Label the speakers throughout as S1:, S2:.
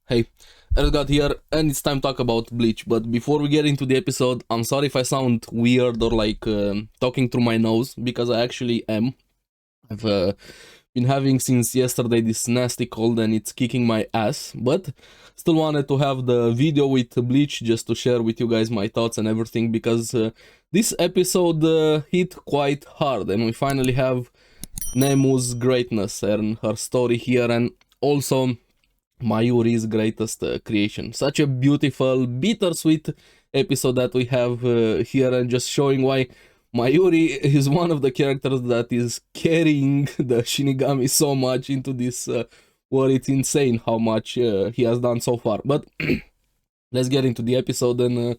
S1: Hey, Ergat here, and it's time to talk about Bleach. But before we get into the episode, I'm sorry if I sound weird or like talking through my nose, because I actually am. I've been having since yesterday this nasty cold and it's kicking my ass, but still wanted to have the video with Bleach just to share with you guys my thoughts and everything, because this episode hit quite hard and we finally have Nemu's greatness and her story here, and also Mayuri's greatest creation. Such a beautiful, bittersweet episode that we have here, and just showing why Mayuri is one of the characters that is carrying the Shinigami so much into this war. It's insane how much he has done so far. But let's get into the episode and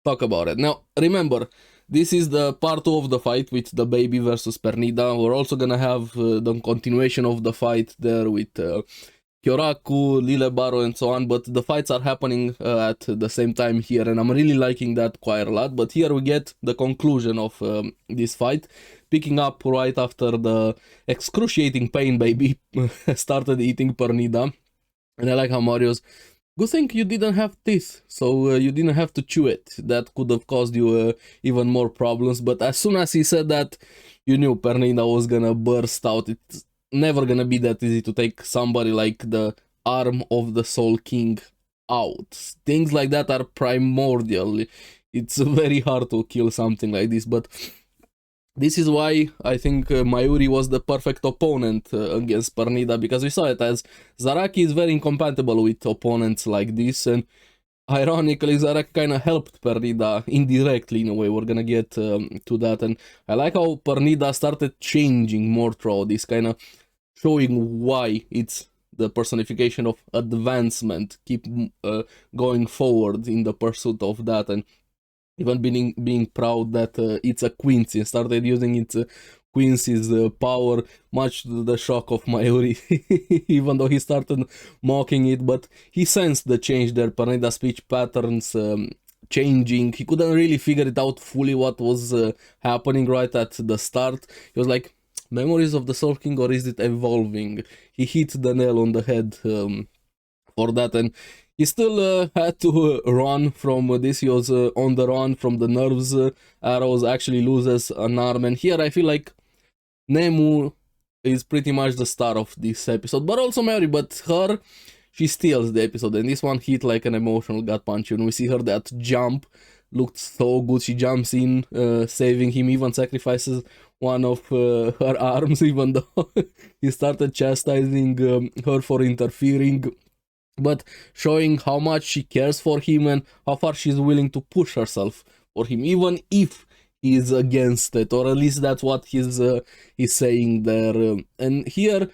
S1: talk about it. Now, remember, this is the part 2 of the fight with the baby versus Pernida. We're also gonna have the continuation of the fight there with Kyoraku, Lilebaro, and so on, but the fights are happening at the same time here, and I'm really liking that quite a lot. But here we get the conclusion of this fight, picking up right after the excruciating pain baby started eating Pernida. And I like how Mario's, good thing you didn't have teeth, so you didn't have to chew it. That could have caused you even more problems. But as soon as he said that, you knew Pernida was gonna burst out. It's never gonna be that easy to take somebody like the arm of the Soul King out. Things like that are primordial. It's very hard to kill something like this, but this is why I think Mayuri was the perfect opponent against Pernida, because we saw it as Zaraki is very incompatible with opponents like this, and ironically, Zaraki kind of helped Pernida indirectly in a way. We're gonna get to that, and I like how Pernida started changing more throughout this, kind of showing why it's the personification of advancement, keep going forward in the pursuit of that, and even being proud that it's a Quincy, and started using its Quincy's power, much to the shock of Mayuri, even though he started mocking it. But he sensed the change there, Pernida's speech patterns changing. He couldn't really figure it out fully what was happening right at the start. He was like, memories of the Soul King, or is it evolving? He hit the nail on the head for that, and he still had to run from this. He was on the run from the nerves. Arrows actually loses an arm, and here I feel like Nemu is pretty much the star of this episode, but also Mary, but her, she steals the episode, and this one hit like an emotional gut punch. And we see her that jump, looked so good. She jumps in, saving him, even sacrifices one of her arms, even though he started chastising her for interfering, but showing how much she cares for him and how far she's willing to push herself for him, even if he's against it, or at least that's what he's saying there. And here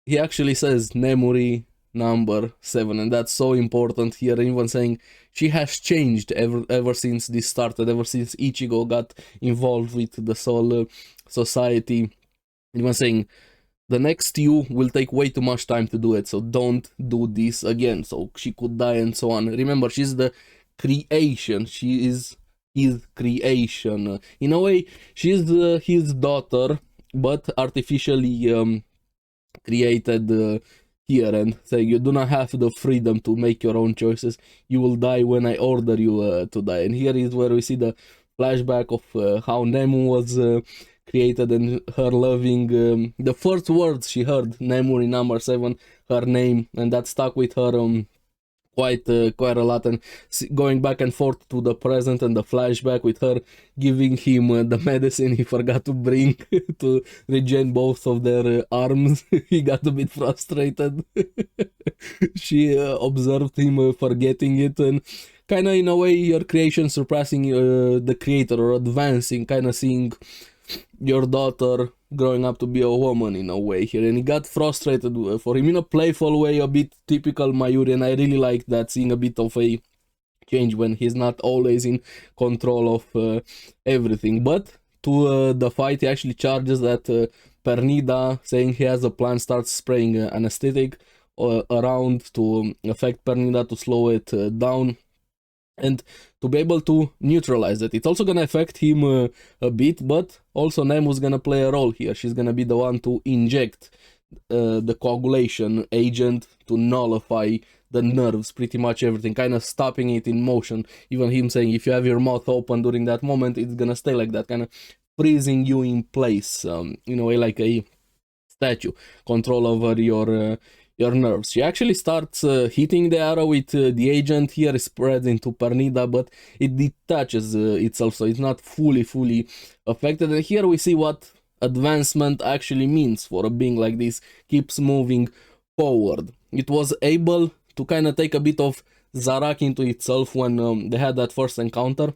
S1: he actually says Nemuri number 7, and that's so important here, even saying she has changed ever since this started, ever since Ichigo got involved with the Soul Society, even saying the next you will take way too much time to do it, so don't do this again. So she could die and so on. Remember, she's the creation, she is his creation. In a way, she's his daughter, but artificially created here, and saying you do not have the freedom to make your own choices. You will die when I order you to die. And here is where we see the flashback of how Nemu was created, and her loving the first words she heard, Nemuri number 7, her name, and that stuck with her quite a lot. And going back and forth to the present and the flashback with her giving him the medicine he forgot to bring to regen both of their arms. He got a bit frustrated. She observed him forgetting it, and kind of in a way your creation surpassing the creator, or advancing, kind of seeing your daughter growing up to be a woman in a way here. And he got frustrated for him in a playful way, a bit typical Mayuri, and I really like that, seeing a bit of a change when he's not always in control of everything. But to the fight, he actually charges that Pernida, saying he has a plan, starts spraying anesthetic around to affect Pernida, to slow it down and to be able to neutralize it. It's also gonna affect him a bit, but also Nemu's gonna play a role here. She's gonna be the one to inject the coagulation agent to nullify the nerves, pretty much everything, kind of stopping it in motion. Even him saying if you have your mouth open during that moment, it's gonna stay like that, kind of freezing you in place, in a way like a statue, control over your nerves. She actually starts hitting the arrow with the agent. Here it spreads into Pernida, but it detaches itself, so it's not fully affected. And here we see what advancement actually means for a being like this. Keeps moving forward. It was able to kind of take a bit of Zaraki into itself when they had that first encounter,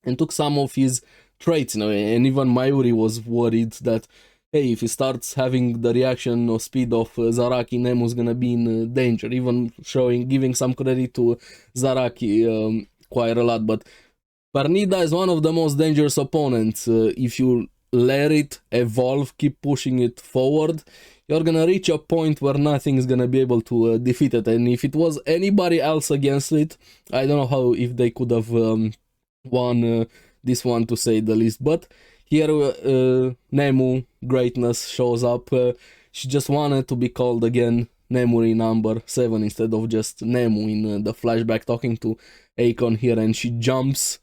S1: and took some of his traits, and even Mayuri was worried that, hey, if he starts having the reaction or speed of Zaraki, Nemu's gonna be in danger. Even giving some credit to Zaraki quite a lot. But Pernida is one of the most dangerous opponents. If you let it evolve, keep pushing it forward, you're gonna reach a point where nothing is gonna be able to defeat it. And if it was anybody else against it, I don't know how if they could have won this one, to say the least. But here Nemu greatness shows up. She just wanted to be called again Nemuri number 7 instead of just Nemu in the flashback, talking to Akon here, and she jumps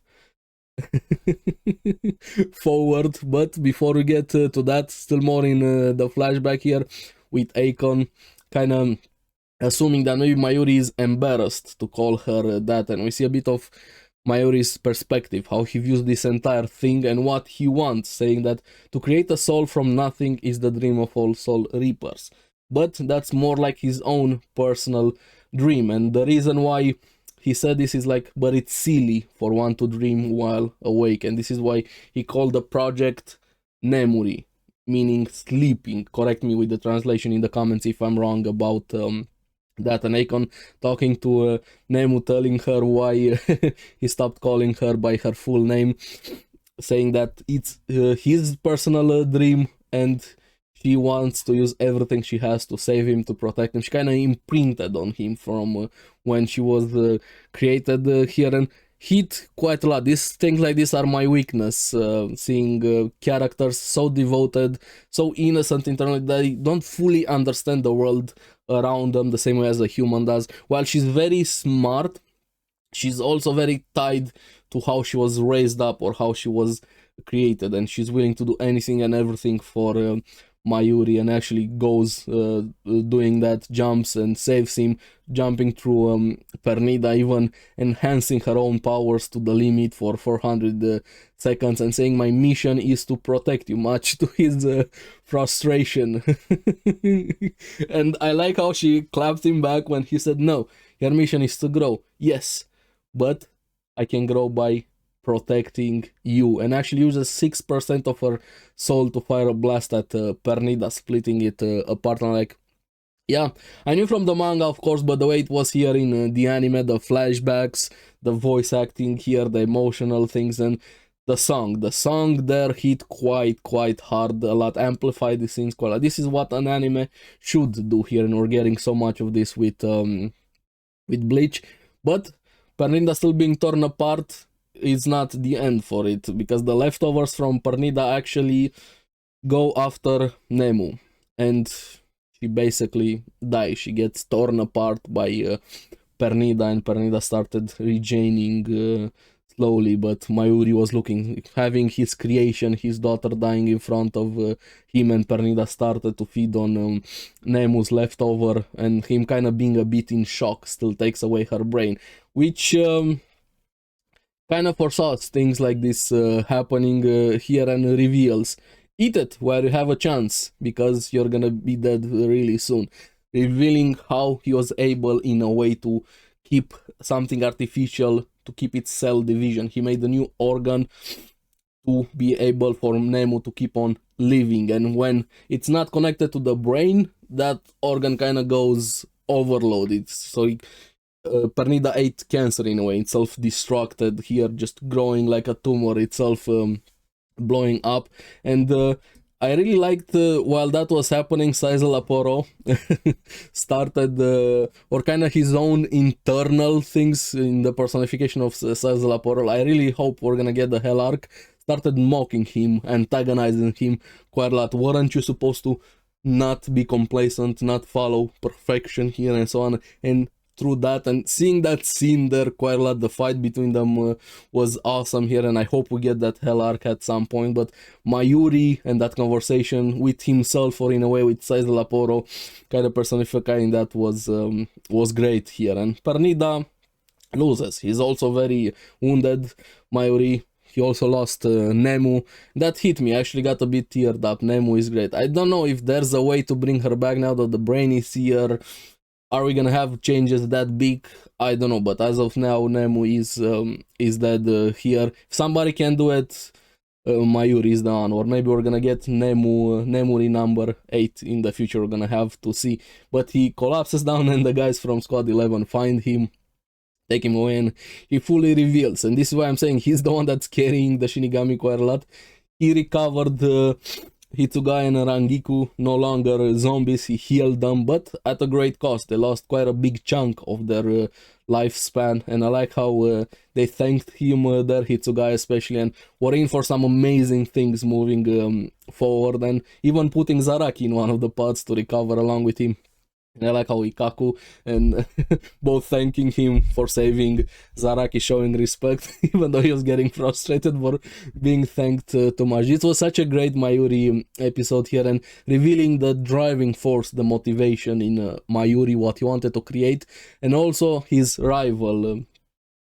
S1: forward. But before we get to that, still more in the flashback here with Akon kind of assuming that maybe Mayuri is embarrassed to call her that, and we see a bit of Mayuri's perspective, how he views this entire thing and what he wants, saying that to create a soul from nothing is the dream of all soul reapers. But that's more like his own personal dream, and the reason why he said this is like, but it's silly for one to dream while awake, and this is why he called the project Nemuri, meaning sleeping. Correct me with the translation in the comments if I'm wrong about that. And Akon talking to Nemu, telling her why he stopped calling her by her full name, saying that it's his personal dream and she wants to use everything she has to save him, to protect him. She kind of imprinted on him from when she was created here, and hit quite a lot. These things like this are my weakness, seeing characters so devoted, so innocent internally, they don't fully understand the world around them the same way as a human does. While she's very smart, she's also very tied to how she was raised up or how she was created, and she's willing to do anything and everything for Mayuri, and actually goes doing that, jumps and saves him, jumping through Pernida, even enhancing her own powers to the limit for 400 seconds, and saying my mission is to protect you, much to his frustration. And I like how she clapped him back when he said, no, your mission is to grow. Yes, but I can grow by protecting you, and actually uses 6% of her soul to fire a blast at Pernida, splitting it apart. And like, yeah, I knew from the manga, of course, but the way it was here in the anime, the flashbacks, the voice acting here, the emotional things, and the song there hit quite hard, a lot, amplified the scenes quite a lot. This is what an anime should do here, and we're getting so much of this with Bleach. But Pernida still being torn apart is not the end for it, because the leftovers from Pernida actually go after Nemu, and she basically dies. She gets torn apart by Pernida, and Pernida started regaining slowly, but Mayuri was having his creation, his daughter dying in front of him, and Pernida started to feed on Nemu's leftover, and him kind of being a bit in shock still takes away her brain, which kind of foresaws things like this happening here, and reveals, eat it while you have a chance, because you're gonna be dead really soon. Revealing how he was able in a way to keep something artificial, to keep its cell division. He made a new organ to be able for Nemu to keep on living, and when it's not connected to the brain, that organ kind of goes overloaded. So Pernida ate cancer in a way, it's self-destructed here, just growing like a tumor itself, blowing up. And I really liked while that was happening, Sizel Aporo started or kind of his own internal things in the personification of Sizel Aporo. I really hope we're gonna get the Hell arc. Started mocking him, antagonizing him quite a lot. Weren't you supposed to not be complacent, not follow perfection here, and so on? And through that, and seeing that scene there quite a lot. The fight between them was awesome here, and I hope we get that Hell arc at some point. But Mayuri and that conversation with himself, or in a way with Sais de la Poro, kind of personifying that was great here. And Pernida loses. He's also very wounded. Mayuri, he also lost Nemu. That hit me. I actually got a bit teared up. Nemu is great. I don't know if there's a way to bring her back now that the brain is here. Are we gonna have changes that big? I don't know. But as of now, Nemu is dead here. If somebody can do it, Mayuri is down. Or maybe we're gonna get Nemuri number 8 in the future. We're gonna have to see. But he collapses down, and the guys from Squad 11 find him, take him away, and he fully reveals. And this is why I'm saying he's the one that's carrying the Shinigami quite a lot. He recovered Hitsugai and Rangiku, no longer zombies. He healed them, but at a great cost. They lost quite a big chunk of their lifespan, and I like how they thanked him there, Hitsugai especially, and were in for some amazing things moving forward, and even putting Zaraki in one of the pods to recover along with him. And I like how Ikaku and both thanking him for saving Zaraki, showing respect, even though he was getting frustrated for being thanked too much. It was such a great Mayuri episode here, and revealing the driving force, the motivation in Mayuri, what he wanted to create, and also his rival,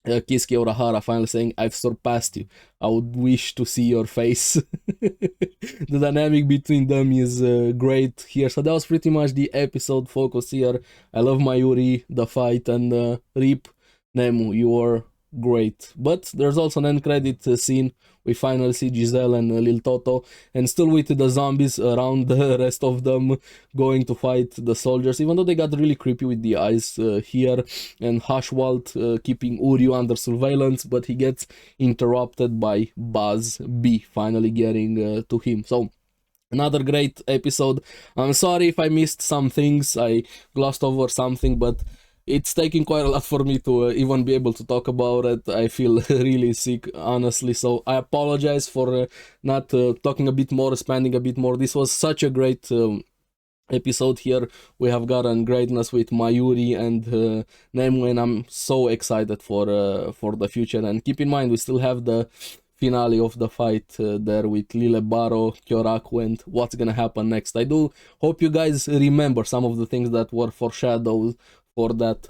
S1: Kisuke Urahara, finally saying, "I've surpassed you. I would wish to see your face." The dynamic between them is great here. So that was pretty much the episode focus here. I love Mayuri, the fight, and RIP Nemu, you are great. But there's also an end credit scene. We finally see Giselle and Lil Toto, and still with the zombies around, the rest of them going to fight the soldiers, even though they got really creepy with the eyes here, and Hashwalt keeping Uryu under surveillance, but he gets interrupted by Buzz B finally getting to him. So another great episode. I'm sorry if I missed some things, I glossed over something, but it's taking quite a lot for me to even be able to talk about it. I feel really sick, honestly, so I apologize for not talking a bit more, expanding a bit more. This was such a great episode here. We have gotten greatness with Mayuri and Nemu, and I'm so excited for the future. And keep in mind, we still have the finale of the fight there with Lile Baro, Kyoraku, and what's gonna happen next. I do hope you guys remember some of the things that were foreshadowed for that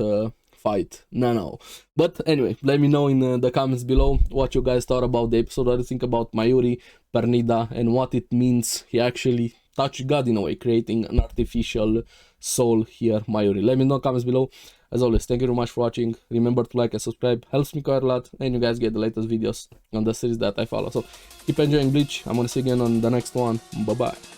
S1: fight. No. But anyway, let me know in the comments below what you guys thought about the episode, what you think about Mayuri, Pernida, and what it means he actually touched God in a way, creating an artificial soul here, Mayuri. Let me know in the comments below. As always, thank you very much for watching. Remember to like and subscribe, helps me quite a lot, and you guys get the latest videos on the series that I follow. So keep enjoying Bleach. I'm gonna see you again on the next one. Bye bye.